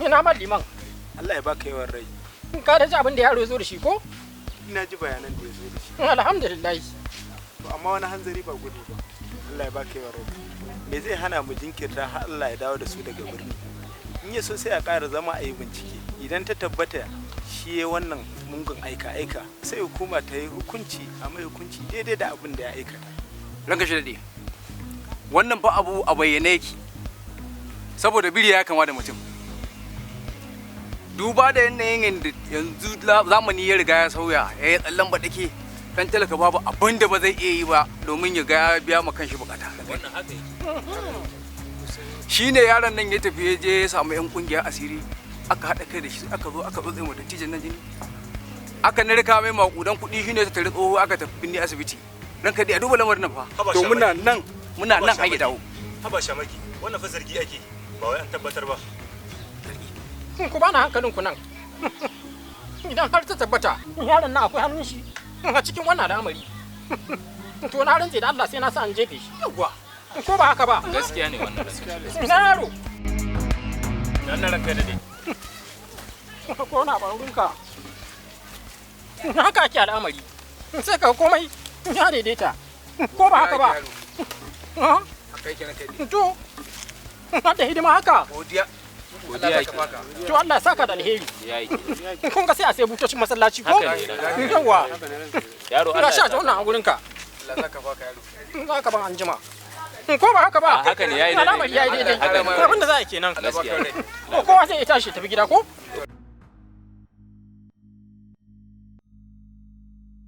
Ina ma liman. Allah ya baka yawan rai. Ka da ji abin da yaro ya zo da shi ko? Ina ji bayanan da ya zo da shi. Alhamdulillah. To amma wani hanzari ba gudu ba. Allah ya baka yawan rai. Me zai hana mu jinkirta har Allah ya dawo da su daga birni? In ya so sai a ƙara zama a yi bincike. Idan ta tabbata shi ya wannan mungun aika sai hukuma ta yi hukunci a mai hukunci daidai da abin da ya aikata. Ranka shi daɗe. Wannan fa abu a bayyane yake. Saboda biri ya kama da mutum. Duba da yanayin yanzu zamani ya riga ya sauya, ya yi tsallan baɗake, ɗan talaka babu abin da ba zai iya yi ba domin ya ga ya biya ma kanshi bukata. Wannan haka yake. Shi ne yaron nan ya tafi ya je ya samu 'yan ƙungiyar asiri, aka haɗa kai da shi, aka zo aka tsotse wa dattijan nan jini. Aka narka mai maƙudan kuɗi shi ne ta tare tsoho aka tafi binne asibiti. Ranka dai a duba lamarin nan fa. To muna nan hage dawo. Haba shamaki, wannan fa zargi ake, ba wai an tabbatar ba. Ku bani hankalin ku nan. Idan har ta tabbata yaron nan akwai hannun shi a cikin wannan al'amari. To na rantse da Allah sai na sa an jefe shi. Yawwa. Ko ba haka ba? Gaskiya ne wannan gaskiya. Ina yaro. Dan nan ranka da dai. Ko na barurinka. Haka ake al'amari. Sai ka komai ya daidaita. Ko ba haka ba? Haka yake ranka dai. To. Da hidima haka. Godiya. Godiya yake. To Allah saka da alheri. Yayi. Kun ga sai a sai butocin masallaci ko? Yawwa. Yaro Ina sha ta wannan a gurinka. Allah saka baka yaro. Za ka ban anjima. Ko ba haka ba? Haka ne yayi daidai. Alamar yayi daidai. Haka ne. Abin da za a kenan. Gaskiya. Kowa zai tashi tafi gida ko?